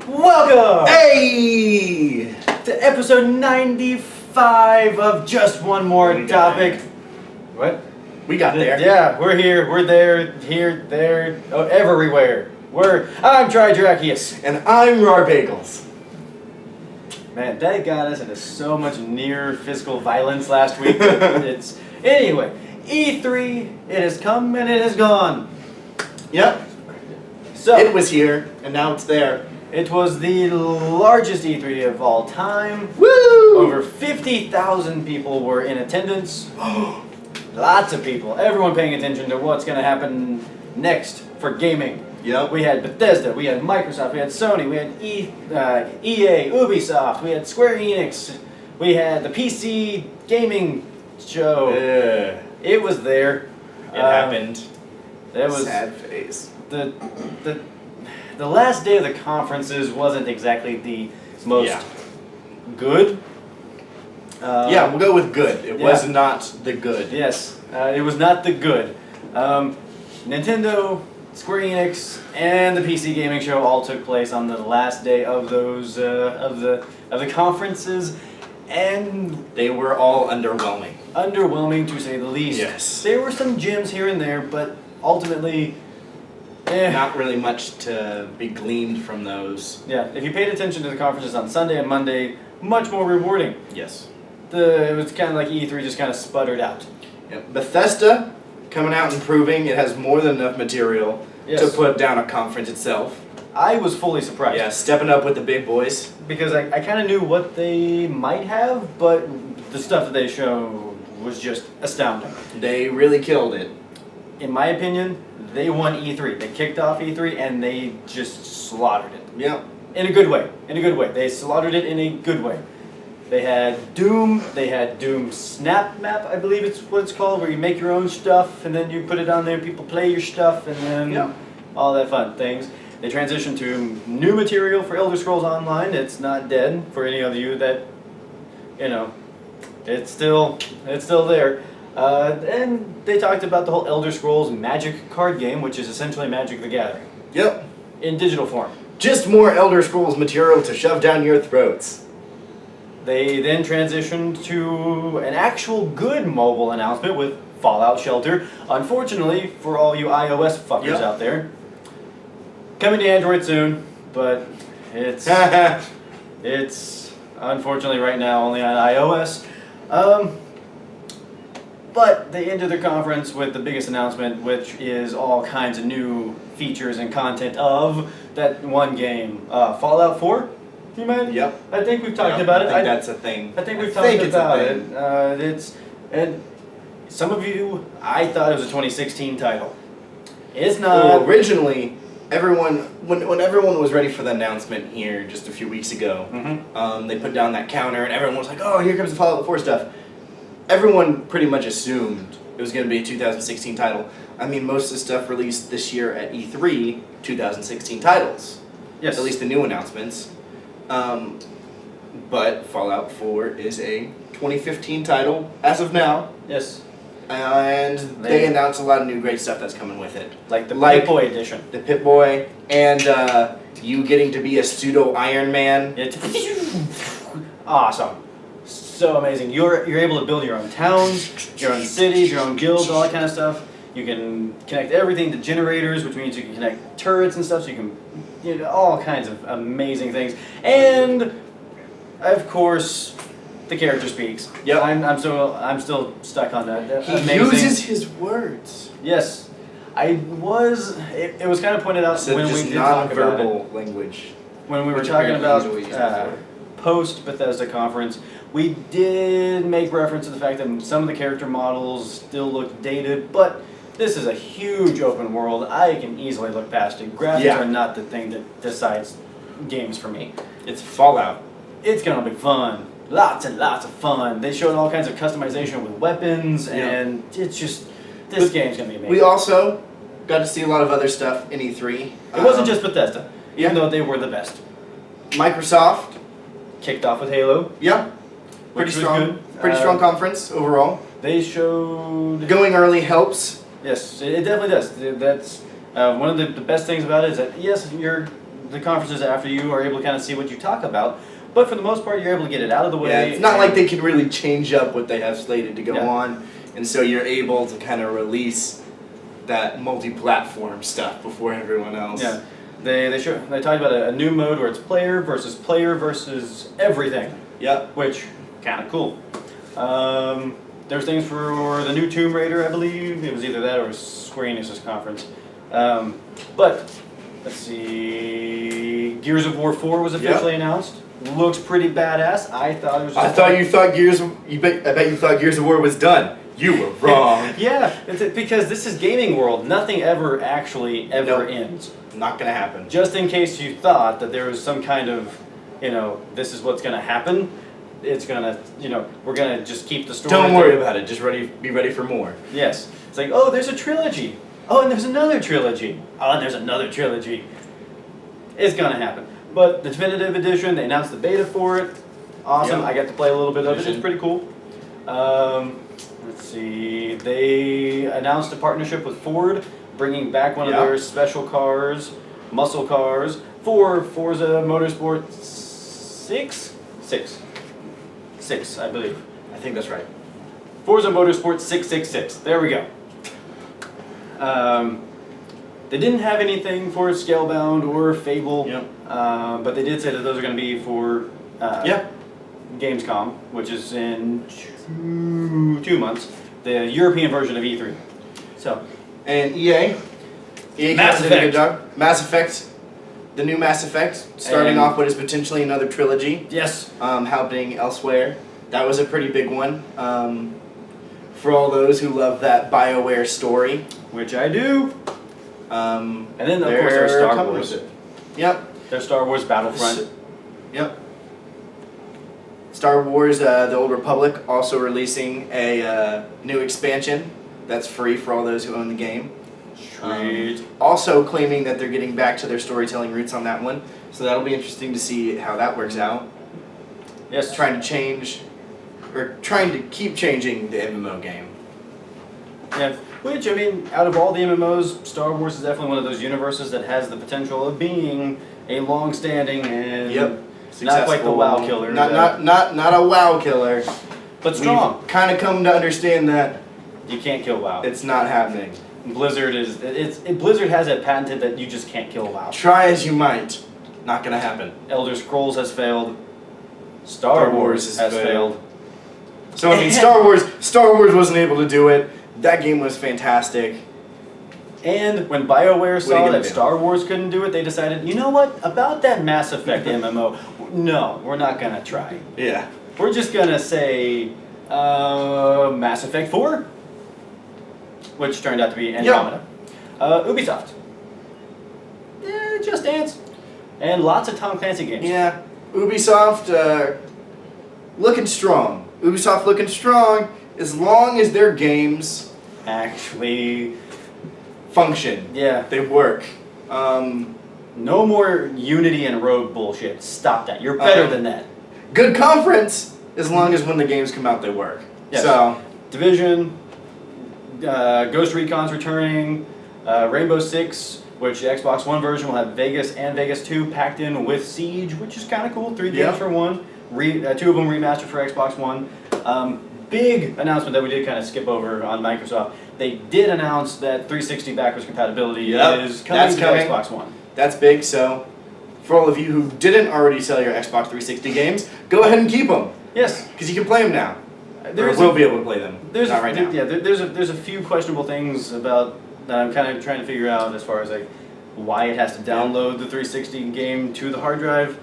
Welcome Hey! to episode 95 of Just One More Topic. What? We got there. Yeah, we're here, we're there, here, there, everywhere. I'm Tridrachius. And I'm Rar Bagels. Man, that got us into so much near physical violence last week. Anyway, E3, it has come and it has gone. Yep. So It was here, and now it's there. it was the largest E3 of all time. Woo! Over 50,000 people were in attendance. Lots of people. Everyone paying attention to what's going to happen next for gaming. Yep. We had Bethesda, we had Microsoft, we had Sony, we had EA, Ubisoft, we had Square Enix, we had the PC gaming show. Yeah. It was there. It happened. It was sad face. the last day of the conferences wasn't exactly the most good. Yeah, we'll go with good. It was not the good. Yes, it was not the good. Nintendo, Square Enix, and the PC gaming show all took place on the last day of those of the conferences, and They were all underwhelming. underwhelming to say the least. Yes. There were some gems here and there, but ultimately, Not really much to be gleaned from those. yeah. If you paid attention to the conferences on Sunday and Monday, much more rewarding. Yes. It was kind of like E3 just kind of sputtered out. Yep. Bethesda coming out and proving it has more than enough material to put down a conference itself. I was fully surprised. Yeah, stepping up with the big boys. Because I kind of knew what they might have, but the stuff that they showed was just astounding. They really killed it. In my opinion, they won E3. They kicked off E3 and they just slaughtered it. Yep. In a good way. In a good way. They slaughtered it in a good way. They had Doom. They had Doom Snap Map, I believe it's what it's called, where you make your own stuff and then you put it on there and people play your stuff and then all that fun things. They transitioned to new material for Elder Scrolls Online. It's not dead for any of you that, it's still there. And they talked about the whole Elder Scrolls Magic card game, which is essentially Magic the Gathering. Yep. In digital form. Just more Elder Scrolls material to shove down your throats. They then transitioned to an actual good mobile announcement with Fallout Shelter. Unfortunately, for all you iOS fuckers out there, coming to Android soon, but it's unfortunately right now only on iOS. But they ended their conference with the biggest announcement, which is all kinds of new features and content of that one game, Fallout 4. You mind? Yep. I think we've talked about it. I think that's a thing. I think we've talked about it. And some of you, I thought it was a 2016 title. It's not. Well, originally, when everyone was ready for the announcement here just a few weeks ago, they put down that counter and everyone was like, "Oh, here comes the Fallout 4 stuff." Everyone pretty much assumed it was going to be a 2016 title. I mean, most of the stuff released this year at E3, 2016 titles. Yes. At least the new announcements. But Fallout 4 is a 2015 title as of now. Yes. And they announced a lot of new great stuff that's coming with it. Like the Pip-Boy edition. The Pip-Boy, and you getting to be a pseudo Iron Man. Awesome. So amazing. You're able to build your own towns, your own cities, your own guilds, all that kind of stuff. You can connect everything to generators, which means you can connect turrets and stuff, so you can all kinds of amazing things. And of course, the character speaks. Yep. I'm still stuck on that. He amazing. uses his words. Yes. It was kind of pointed out So when we just did talk about it. non-verbal language. When we were Which talking apparently about he's always used post-Bethesda conference, we did make reference to the fact that some of the character models still look dated, but this is a huge open world. I can easily look past it. Graphics are not the thing that decides games for me. It's Fallout. It's going to be fun. Lots and lots of fun. They showed all kinds of customization with weapons, and it's just, this game's going to be amazing. We also got to see a lot of other stuff in E3. It wasn't just Bethesda, even though they were the best. Microsoft. Kicked off with Halo. Yeah. Pretty Which was strong. good. Pretty strong conference overall. They showed... Going early helps. Yes, it definitely does. That's one of the best things about it is that, yes, the conferences after you are able to kind of see what you talk about. But for the most part, you're able to get it out of the way. Yeah, it's not like they can really change up what they have slated to go Yeah. on, and so you're able to kind of release that multi-platform stuff before everyone else. Yeah, they talked about a new mode where it's player versus everything, Yep. which kind of cool. There's things for the new Tomb Raider, I believe. It was either that or Square Enix's conference. But let's see, Gears of War 4 was officially announced. Looks pretty badass. I thought it was. I bet you thought Gears of War was done. You were wrong. Yeah, because this is gaming world. Nothing ever actually Nope. ends. Not gonna happen. Just in case you thought that there was some kind of, this is what's going to happen. It's gonna, we're gonna just keep the story. Don't worry about it. Just be ready for more. Yes, it's like, oh, there's a trilogy. Oh, and there's another trilogy. Oh, and there's another trilogy. It's gonna happen. But the definitive edition, they announced the beta for it. Awesome. Yep. I got to play a little bit of it. It's pretty cool. Let's see. They announced a partnership with Ford, bringing back one of their special cars, muscle cars, for Forza Motorsport 6, I believe. I think that's right. Forza Motorsport 666. There we go. They didn't have anything for Scalebound or Fable, but they did say that those are going to be for Gamescom, which is in 2 months, the European version of E3. So, And EA Mass did a good Effect. job. Mass Effect, the new Mass Effect, starting And- off what is potentially another trilogy, yes, happening elsewhere. That was a pretty big one. For all those who love that BioWare story. which I do. And then, of course, there's Star coming Wars. with it. Yep. There's Star Wars Battlefront. Yep. Star Wars: The Old Republic also releasing a new expansion that's free for all those who own the game. Sweet. Also claiming that they're getting back to their storytelling roots on that one, so that'll be interesting to see how that works out. Yes. Trying to keep changing the MMO game. Yeah, which, I mean, out of all the MMOs, Star Wars is definitely one of those universes that has the potential of being a long-standing and not quite the WoW killer. Not a WoW killer. But strong. We've kind of come to understand that You can't kill WoW. it's not happening. Blizzard Blizzard has it patented that you just can't kill WoW. Try as you might, not gonna happen. Elder Scrolls has failed. Star Wars has failed. So I mean, Star Wars wasn't able to do it. That game was fantastic. And when BioWare saw gonna that do? Star Wars couldn't do it, they decided, you know what, about that Mass Effect MMO, no, we're not going to try. Yeah. We're just going to say Mass Effect 4, which turned out to be Andromeda. Ubisoft. Just Dance. And lots of Tom Clancy games. Yeah. Ubisoft looking strong. Ubisoft looking strong as long as their games Actually, function. yeah. They work. No more Unity and Rogue bullshit. Stop that. You're better than that. Good conference as long as when the games come out they work. Yes. So Division, Ghost Recon's returning, Rainbow Six, which the Xbox One version will have Vegas and Vegas 2 packed in with Siege, which is kind of cool. 3 games for one. 2 of them remastered for Xbox One. Big announcement that we did kind of skip over on Microsoft. They did announce that 360 backwards compatibility is coming to Xbox One. That's big. So for all of you who didn't already sell your Xbox 360 games, go ahead and keep them Yes. because you can play them now. There Or will be able to play them. There's Not right now. Yeah, there's a few questionable things about that I'm kind of trying to figure out as far as like why it has to download the 360 game to the hard drive.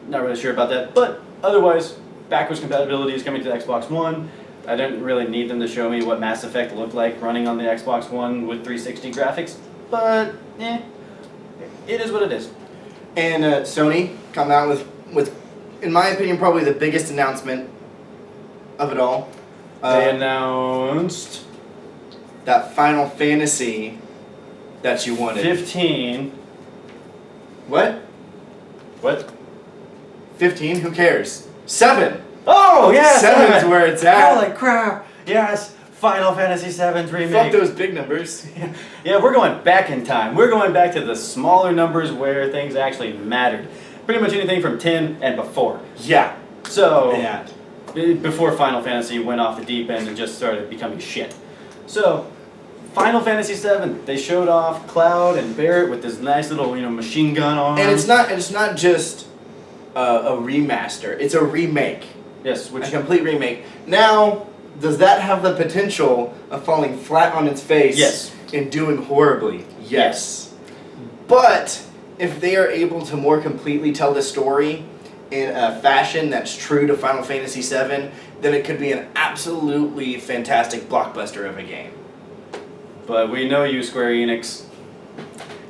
Not really sure about that, but otherwise, backwards compatibility is coming to the Xbox One. I didn't really need them to show me what Mass Effect looked like running on the Xbox One with 360 graphics, but it is what it is. And Sony come out with, in my opinion, probably the biggest announcement of it all. They announced That Final Fantasy that you wanted. 15. What? What? 15? Who cares? 7! Oh, yeah! 7 is where it's at. Holy crap! Yes! Final Fantasy VII's remake. Fuck those big numbers. Yeah, we're going back in time. We're going back to the smaller numbers where things actually mattered. Pretty much anything from 10 and before. Yeah. So, Yeah. before Final Fantasy went off the deep end and just started becoming shit. So, Final Fantasy VII, they showed off Cloud and Barrett with this nice little, machine gun on. And it's not just a remaster. It's a remake. Yes, A complete remake. Now, does that have the potential of falling flat on its face? Yes. And doing horribly? Yes. But if they are able to more completely tell the story in a fashion that's true to Final Fantasy VII, then it could be an absolutely fantastic blockbuster of a game. But we know you, Square Enix.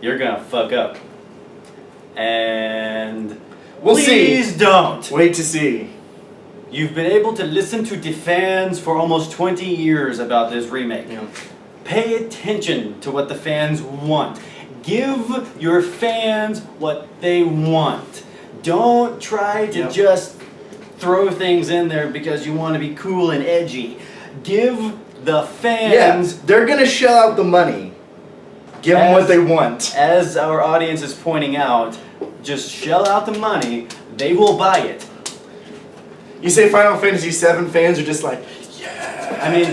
You're gonna fuck up. And We'll please see. don't. Wait to see. You've been able to listen to the fans for almost 20 years about this remake. Yeah. Pay attention to what the fans want. Give your fans what they want. Don't try to just throw things in there because you want to be cool and edgy. Give the fans... Yeah, they're gonna shell out the money. Give them what they want. As our audience is pointing out, just shell out the money, they will buy it. You say Final Fantasy VII fans are just like, yeah. I mean,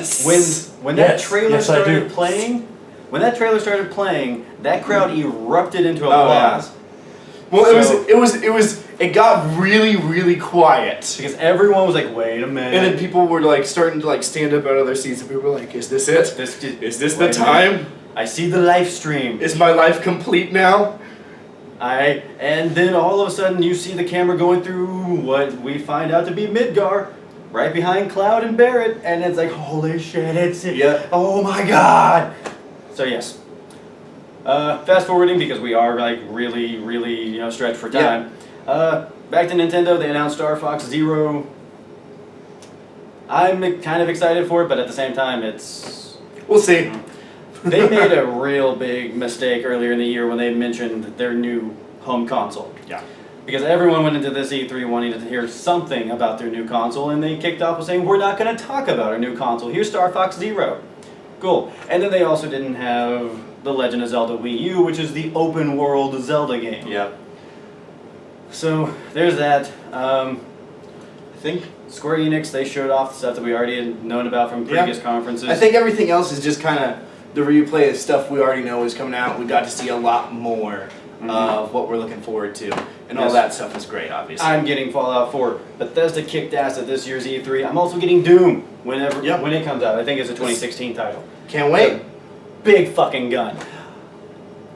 when that trailer started playing, that crowd erupted into applause. Well, it got really, really quiet. Because everyone was like, wait a minute. And then people were like starting to like stand up out of their seats, and people were like, "Is this it? Is this the time? I see the live stream. Is my life complete now?" And then all of a sudden you see the camera going through what we find out to be Midgar, right behind Cloud and Barrett, and it's like, holy shit, it's it. Yeah. Oh my god. So yes. Fast forwarding because we are like really, really stretched for time. Back to Nintendo, they announced Star Fox Zero. I'm kind of excited for it, but at the same time, we'll see. They made a real big mistake earlier in the year when they mentioned their new home console. Yeah. Because everyone went into this E3 wanting to hear something about their new console, and they kicked off with saying, we're not going to talk about our new console. Here's Star Fox Zero. Cool. And then they also didn't have The Legend of Zelda Wii U, which is the open world Zelda game. Yeah. So there's that. I think Square Enix, they showed off the stuff that we already had known about from previous conferences. I think everything else is just kind of the replay of stuff we already know is coming out. We got to see a lot more of what we're looking forward to, and all that stuff is great, obviously. I'm getting Fallout 4. Bethesda kicked ass at this year's E3. I'm also getting Doom when it comes out. I think it's a 2016 title. Can't wait. Big fucking gun.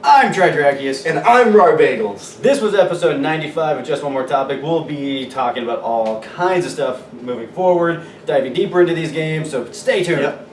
I'm Tridrakius. And I'm Rar Bagels. This was episode 95 of Just One More Topic. We'll be talking about all kinds of stuff moving forward, diving deeper into these games, so stay tuned. Yep.